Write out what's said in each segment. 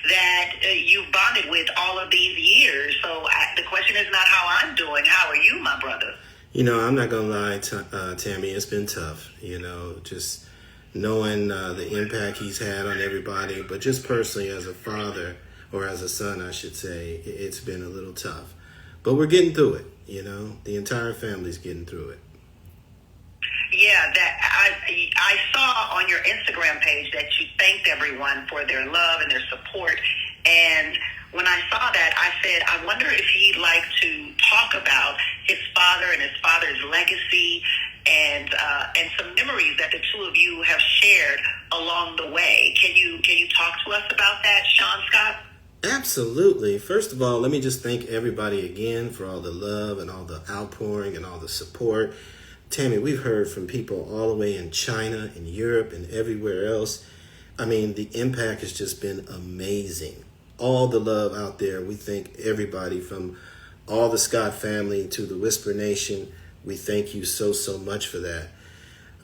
that you've bonded with all of these years. So the question is not how I'm doing. How are you, my brother? I'm not going to lie, Tammy, it's been tough, just knowing the impact he's had on everybody. But just personally as a father, or as a son, I should say, it's been a little tough. But we're getting through it, The entire family's getting through it. Yeah, that I saw on your Instagram page that you thanked everyone for their love and their support. And when I saw that, I said, I wonder if he'd like to talk about his father and his father's legacy and some memories that the two of you have shared along the way. Can you talk to us about that, Sean Scott? Absolutely. First of all, let me just thank everybody again for all the love and all the outpouring and all the support. Tammy, we've heard from people all the way in China, in Europe, and everywhere else. I mean, the impact has just been amazing. All the love out there. We thank everybody from all the Scott family to the Whisper Nation. We thank you so much for that.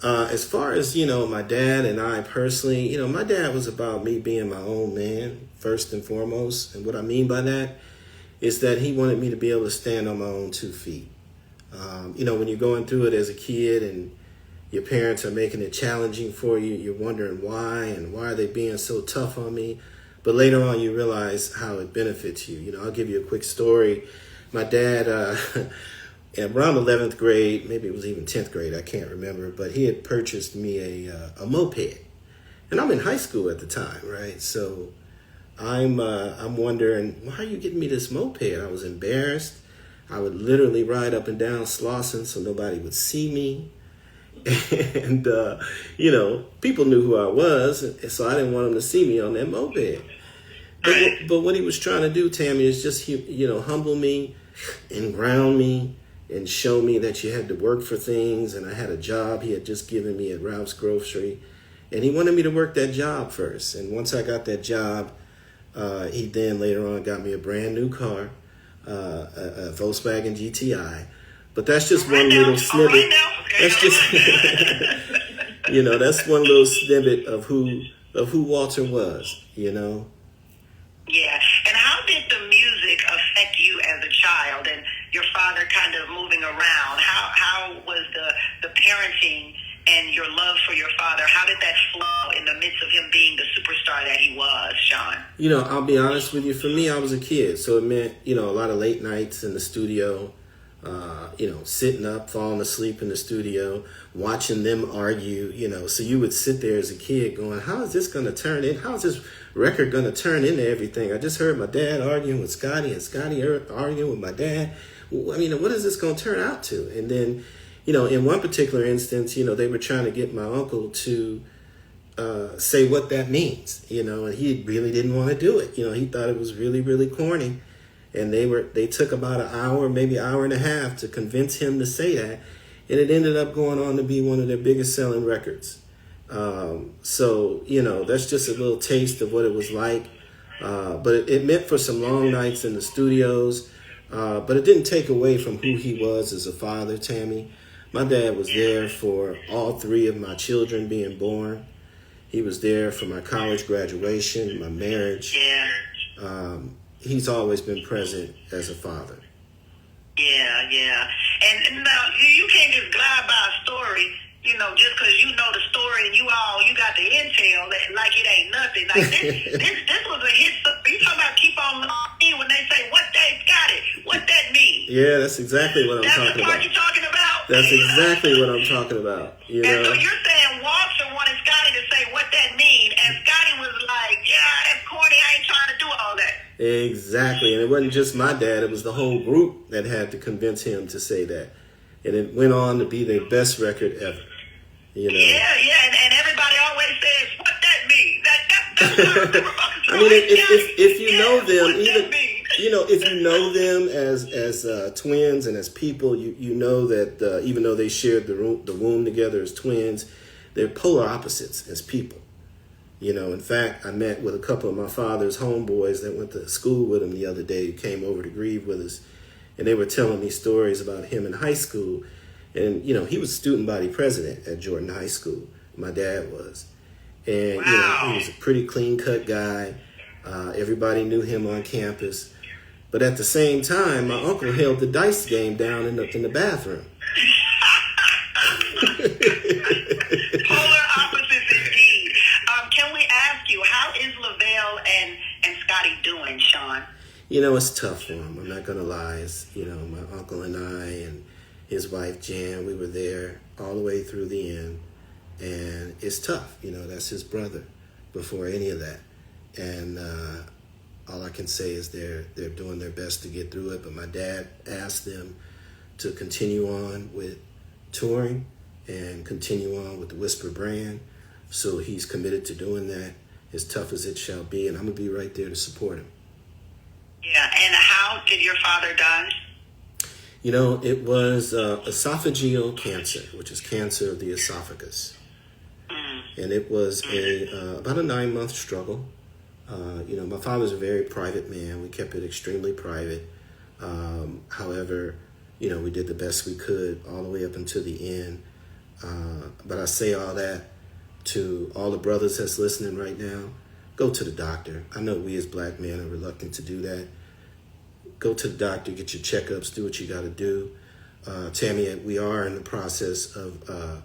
As far as, my dad and I personally, my dad was about me being my own man, first and foremost. And what I mean by that is that he wanted me to be able to stand on my own 2 feet. When you're going through it as a kid and your parents are making it challenging for you, you're wondering why and why are they being so tough on me. But later on, you realize how it benefits you. I'll give you a quick story. My dad, around 11th grade, maybe it was even 10th grade, I can't remember, but he had purchased me a moped. And I'm in high school at the time, right? So I'm wondering, why are you getting me this moped? I was embarrassed. I would literally ride up and down Slauson so nobody would see me. And, people knew who I was, and so I didn't want them to see me on that moped. But what he was trying to do, Tammy, is just, humble me and ground me and show me that you had to work for things. And I had a job he had just given me at Ralph's Grocery. And he wanted me to work that job first. And once I got that job, he then later on got me a brand new car, a Volkswagen GTI. But that's just one little snippet. That's just, that's one little snippet of who Walter was, Yeah. And how did the music affect you as a child and your father kind of moving around? How was the parenting and your love for your father, how did that flow in the midst of him being the superstar that he was, Sean? I'll be honest with you. For me, I was a kid. So it meant, a lot of late nights in the studio, sitting up, falling asleep in the studio, watching them argue, So you would sit there as a kid going, how is this going to turn in? How is this record going to turn into everything? I just heard my dad arguing with Scotty and Scotty arguing with my dad. I mean, what is this going to turn out to? And then, in one particular instance, they were trying to get my uncle to say what that means, and he really didn't want to do it. He thought it was really, really corny. And they took about an hour, maybe an hour and a half to convince him to say that. And it ended up going on to be one of their biggest selling records. So, that's just a little taste of what it was like. But it meant for some long nights in the studios. But it didn't take away from who he was as a father, Tammy. My dad was there for all 3 of my children being born. He was there for my college graduation, my marriage. He's always been present as a father. Yeah. And now you can't just glide by a story, just because you know the story and you got the intel like it ain't nothing. Like this was a hit. You talking about keep on looking when they say what they got it, what that means. Yeah, that's exactly what I'm talking about. That's the part you're talking about? That's exactly what I'm talking about. And so you're saying Walter wanted Scotty to say what that means, and Scotty was like, yeah, that's corny, I ain't trying to do all that. Exactly. And it wasn't just my dad, it was the whole group that had to convince him to say that. And it went on to be their best record ever. Yeah, and everybody always says what that means. That's what I remember about the I mean, if you know them, even if you know them as twins and as people, you know that even though they shared the womb together as twins, they're polar opposites as people. In fact, I met with a couple of my father's homeboys that went to school with him the other day, who came over to grieve with us, and they were telling me stories about him in high school. And, he was student body president at Jordan High School. My dad was. And, wow. He was a pretty clean-cut guy. Everybody knew him on campus. But at the same time, my uncle held the dice game down in the bathroom. Polar opposites indeed. Can we ask you, how is Lavel and Scotty doing, Sean? You know, it's tough for him. I'm not going to lie. My uncle and I and his wife, Jan, we were there all the way through the end. And it's tough. That's his brother before any of that. And all I can say is they're doing their best to get through it. But my dad asked them to continue on with touring and continue on with the Whisper brand. So he's committed to doing that, as tough as it shall be. And I'm going to be right there to support him. Yeah, and how did your father die? It was esophageal cancer, which is cancer of the esophagus. And it was about a 9-month struggle. My father's a very private man. We kept it extremely private. However, we did the best we could all the way up until the end. But I say all that to all the brothers that's listening right now. Go to the doctor. I know we as black men are reluctant to do that. Go to the doctor, get your checkups, do what you got to do. Tammy, we are in the process of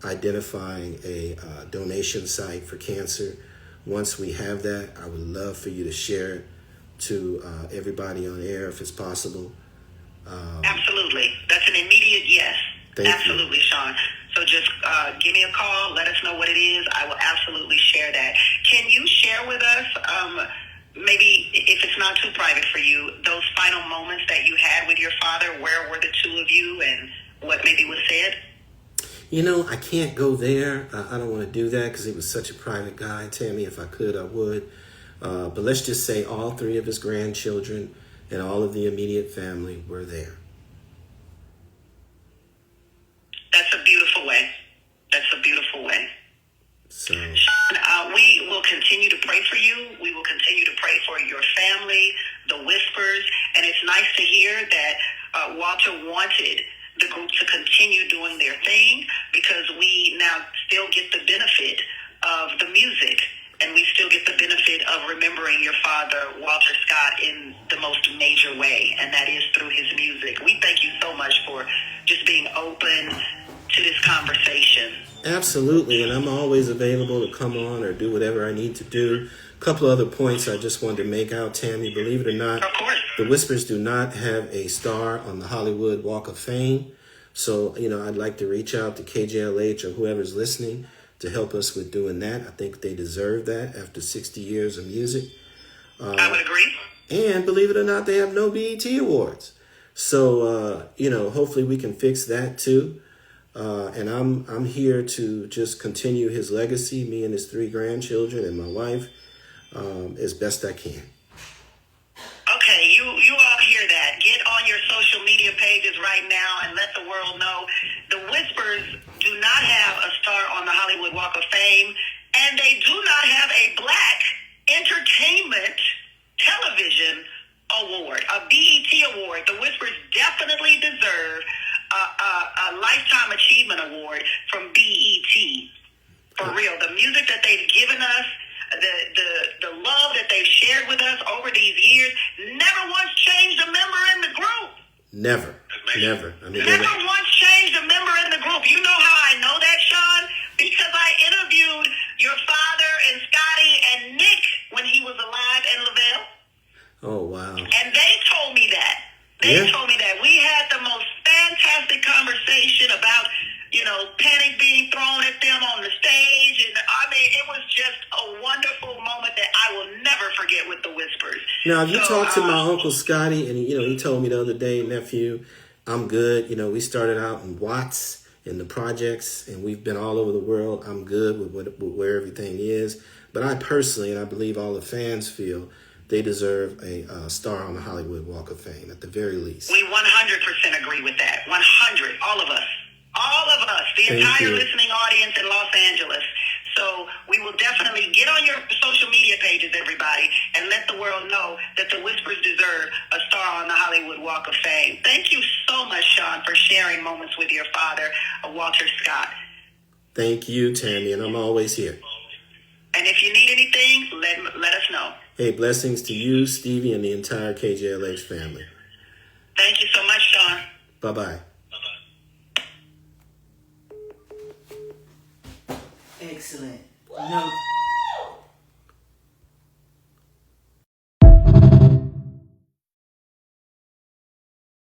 identifying a donation site for cancer. Once we have that, I would love for you to share it to everybody on air if it's possible. Absolutely. That's an immediate yes. Absolutely, You. Sean. So just give me a call. Let us know what it is. I will absolutely share that. Can you share with us, maybe if it's not too private for you, those final moments that you had with your father? Where were the two of you and what maybe was said? I can't go there. I don't want to do that because he was such a private guy. Tammy, if I could, I would. But let's just say all 3 of his grandchildren and all of the immediate family were there. That's a beautiful way. That's a beautiful way. So we will continue to pray for you. We will continue to pray for your family, the Whispers. And it's nice to hear that Walter wanted the group to continue doing their thing because we now still get the benefit of the music and we still get the benefit of remembering your father, Walter Scott, in the most major way, and that is through his music. We thank you so much for just being open to this conversation. Absolutely, and I'm always available to come on or do whatever I need to do. A couple other points I just wanted to make out, Tammy. Believe it or not, Of course. the Whispers do not have a star on the Hollywood Walk of Fame. So, I'd like to reach out to KJLH or whoever's listening to help us with doing that. I think they deserve that after 60 years of music. I would agree. And believe it or not, they have no BET awards. So, hopefully we can fix that too. And I'm here to just continue his legacy, me and his 3 grandchildren and my wife, as best I can. Okay, you all hear that. Get on your social media pages right now and let the world know the Whispers do not have a star on the Hollywood Walk of Fame, and they do not have a Black Entertainment Television Award, a BET Award. The Whispers definitely deserve a Lifetime Achievement Award from BET. For real, the music that they've given us, the love that they've shared with us over these years, never once changed a member in the group. Never. Never once changed a member in the group. You know how I know that, Sean? Because I interviewed your father and Scotty and Nick when he was alive in Lavel. Oh, wow. And they told me that. They told me that. We had the most fantastic conversation about, panic being thrown at them on the stage. And it was just a wonderful moment that I will never forget with the Whispers. Now, if you talk to my Uncle Scotty, and, he told me the other day, nephew, I'm good. We started out in Watts in the projects, and we've been all over the world. I'm good with where everything is. But I personally, and I believe all the fans feel, they deserve a star on the Hollywood Walk of Fame, at the very least. We 100% agree with that. 100. All of us. All of us. The entire listening audience in Los Angeles. So we will definitely get on your social media pages, everybody, and let the world know that the Whispers deserve a star on the Hollywood Walk of Fame. Thank you so much, Sean, for sharing moments with your father, Walter Scott. Thank you, Tammy, and I'm always here. And if you need anything, let us know. Hey, blessings to you, Stevie, and the entire KJLH family. Thank you so much, Sean. Bye-bye. Excellent. No.